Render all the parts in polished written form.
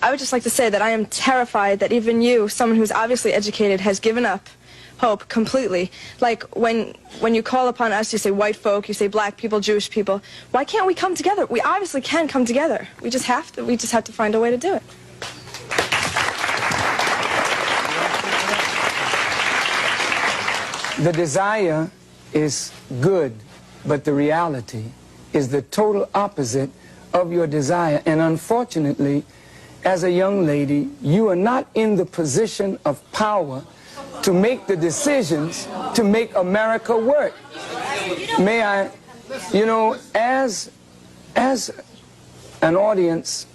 I would just like to say that I am terrified that even you, someone who's obviously educated, has given up hope completely. Like when you call upon us, you say white folk, you say black people, Jewish people. Why can't we come together? We obviously can come together. We just have to. We just have to find a way to do it. The desire is good, but the reality is the total opposite of your desire. And unfortunately, as a young lady, you are not in the position of power to make the decisions to make America work. May I, you know, as an audience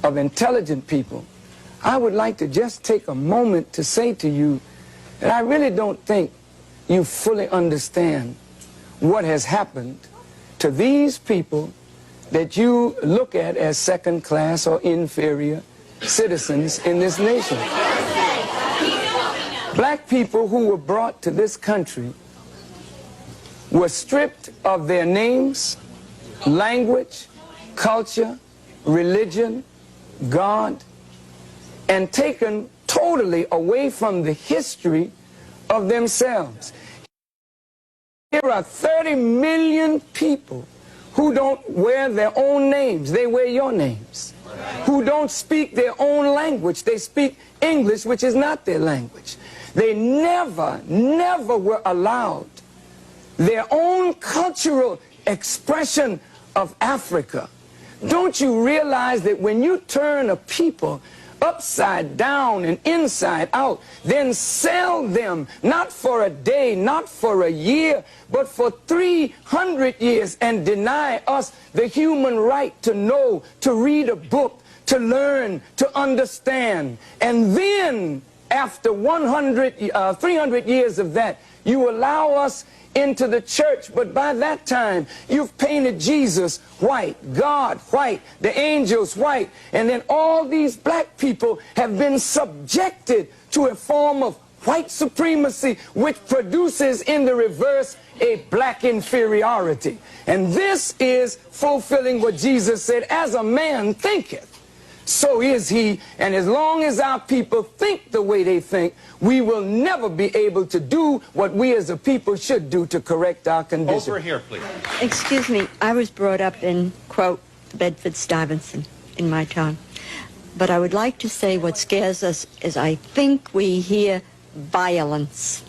of intelligent people, I would like to just take a moment to say to you that I really don't think you fully understand what has happened to these people that you look at as second class or inferior citizens in this nation. Black people who were brought to this country were stripped of their names, language, culture, religion, God, and taken totally away from the history of themselves. Here are 30 million people who don't wear their own names, they wear your names. Who don't speak their own language, they speak English, which is not their language. They never were allowed their own cultural expression of Africa. Don't you realize that when you turn a people upside down and inside out, then sell them not for a day, not for a year, but for 300 years, and deny us the human right to know, to read a book, to learn, to understand, and then after 300 years of that, you allow us into the church, but by that time you've painted Jesus white, God white, the angels white, and then all these black people have been subjected to a form of white supremacy, which produces in the reverse a black inferiority. And this is fulfilling what Jesus said, as a man thinketh, so is he. And as long as our people think the way they think, we will never be able to do what we as a people should do to correct our condition. Over here, please. Excuse me, I was brought up in, quote, Bedford-Stuyvesant in my town. But I would like to say what scares us is I think we hear violence.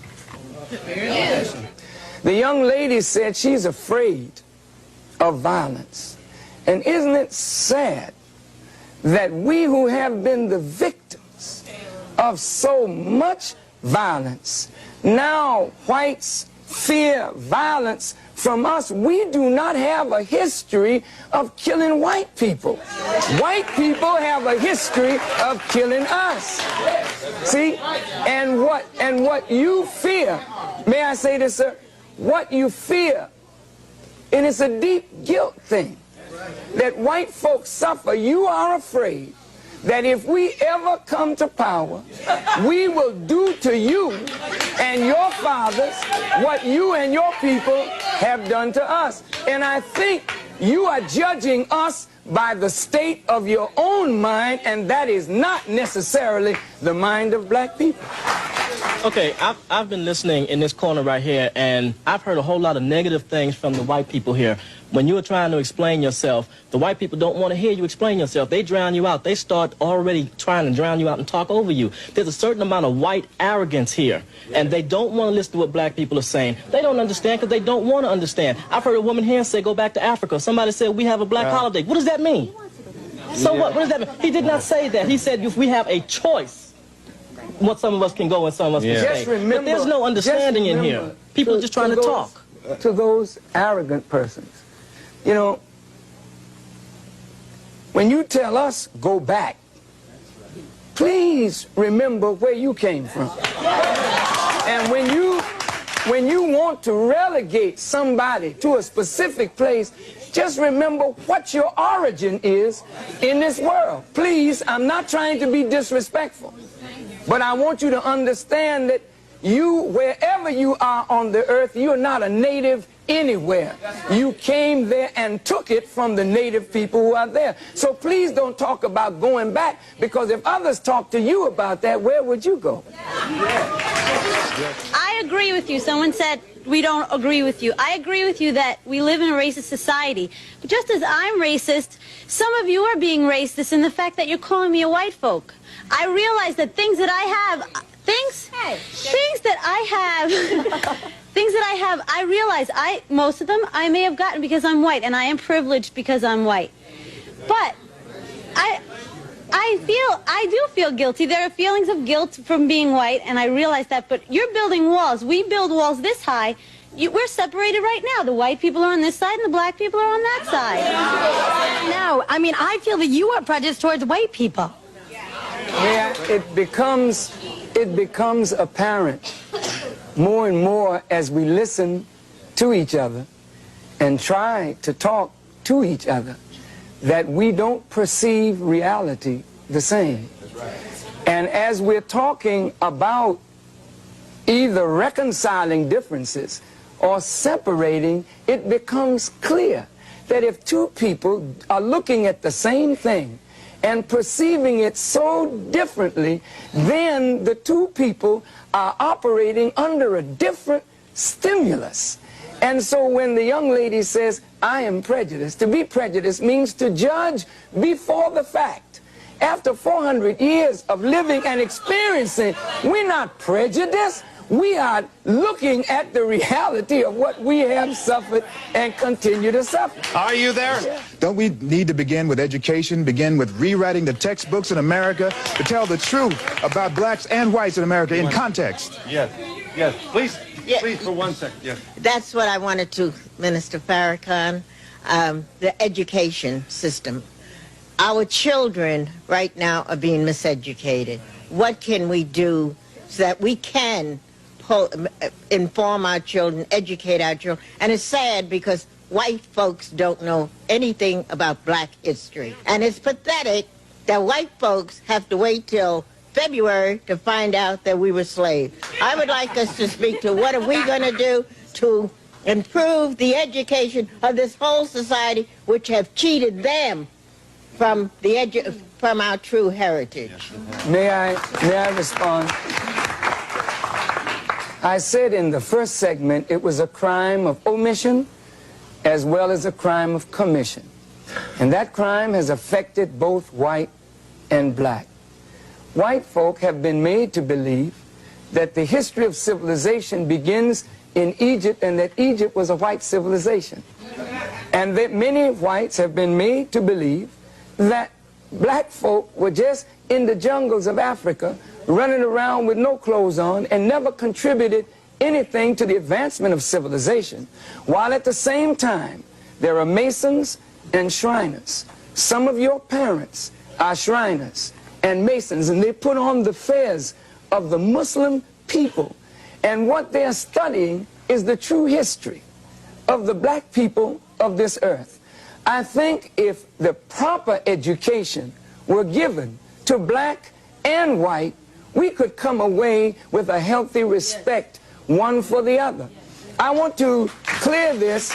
The young lady said she's afraid of violence. And isn't it sad that we who have been the victims of so much violence, now whites fear violence from us? We do not have a history of killing white people. White people have a history of killing us. See? And what you fear, may I say this, sir? What you fear, and it's a deep guilt thing, that white folks suffer. You are afraid that if we ever come to power, we will do to you and your fathers what you and your people have done to us. And I think you are judging us by the state of your own mind, and that is not necessarily the mind of black people. Okay, I've been listening in this corner right here, and I've heard a whole lot of negative things from the white people here. When you were trying to explain yourself, the white people don't want to hear you explain yourself. They drown you out. They start already trying to drown you out and talk over you. There's a certain amount of white arrogance here, and they don't want to listen to what black people are saying. They don't understand because they don't want to understand. I've heard a woman here say, go back to Africa. Somebody said, we have a black holiday. What does that mean? So what does that mean? He did not say that. He said, if we have a choice, what some of us can go and some of us can stay. Remember, but there's no understanding in here. People are just trying to talk. To those arrogant persons, you know, when you tell us, go back, please remember where you came from. And when you want to relegate somebody to a specific place, just remember what your origin is in this world. Please, I'm not trying to be disrespectful, but I want you to understand that you, wherever you are on the earth, you are not a native anywhere. You came there and took it from the native people who are there. So please don't talk about going back, because if others talk to you about that, where would you go? I agree with you. Someone said we don't agree with you. I agree with you that we live in a racist society. But just as I'm racist, some of you are being racist in the fact that you're calling me a white folk. I realize that things that I have, things that I have, I realize most of them I may have gotten because I'm white, and I am privileged because I'm white. But I do feel guilty. There are feelings of guilt from being white, and I realize that. But you're building walls. We build walls this high. We're separated right now. The white people are on this side, and the black people are on that side. No, I mean, I feel that you are prejudiced towards white people. Yeah, it becomes apparent more and more as we listen to each other and try to talk to each other that we don't perceive reality the same. And as we're talking about either reconciling differences or separating, it becomes clear that if two people are looking at the same thing and perceiving it so differently, then the two people are operating under a different stimulus. And so when the young lady says, I am prejudiced, to be prejudiced means to judge before the fact. After 400 years of living and experiencing, we're not prejudiced. We are looking at the reality of what we have suffered and continue to suffer. Are you there? Yeah. Don't we need to begin with education, begin with rewriting the textbooks in America to tell the truth about blacks and whites in America in context? Yes, yes. Please, please, for 1 second. Yes. That's what I wanted to, Minister Farachan, the education system. Our children right now are being miseducated. What can we do so that we can inform our children, educate our children? And it's sad because white folks don't know anything about black history. And it's pathetic that white folks have to wait till February to find out that we were slaves. I would like us to speak to what are we going to do to improve the education of this whole society, which have cheated them from our true heritage. May I respond? I said in the first segment it was a crime of omission as well as a crime of commission. And that crime has affected both white and black. White folk have been made to believe that the history of civilization begins in Egypt and that Egypt was a white civilization. And that many whites have been made to believe that black folk were just in the jungles of Africa running around with no clothes on and never contributed anything to the advancement of civilization, while at the same time there are masons and shriners. Some of your parents are shriners and masons, and they put on the fez of the Muslim people, and what they're studying is the true history of the black people of this earth. I think if the proper education were given to black and white, we could come away with a healthy respect one for the other. I want to clear this,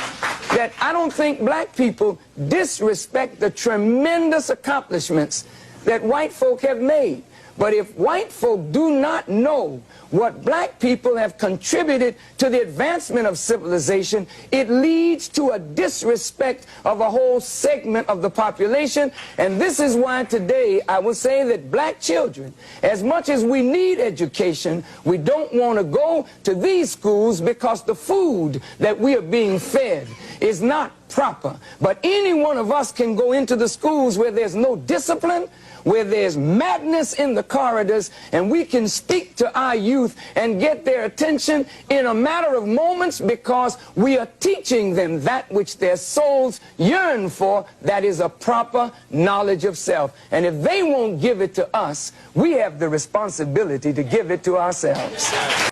that I don't think black people disrespect the tremendous accomplishments that white folk have made. But if white folk do not know what black people have contributed to the advancement of civilization, it leads to a disrespect of a whole segment of the population. And this is why today I will say that black children, as much as we need education, we don't want to go to these schools because the food that we are being fed is not proper. But any one of us can go into the schools where there's no discipline, where there's madness in the corridors, and we can speak to our youth and get their attention in a matter of moments, because we are teaching them that which their souls yearn for, that is a proper knowledge of self. And if they won't give it to us, we have the responsibility to give it to ourselves.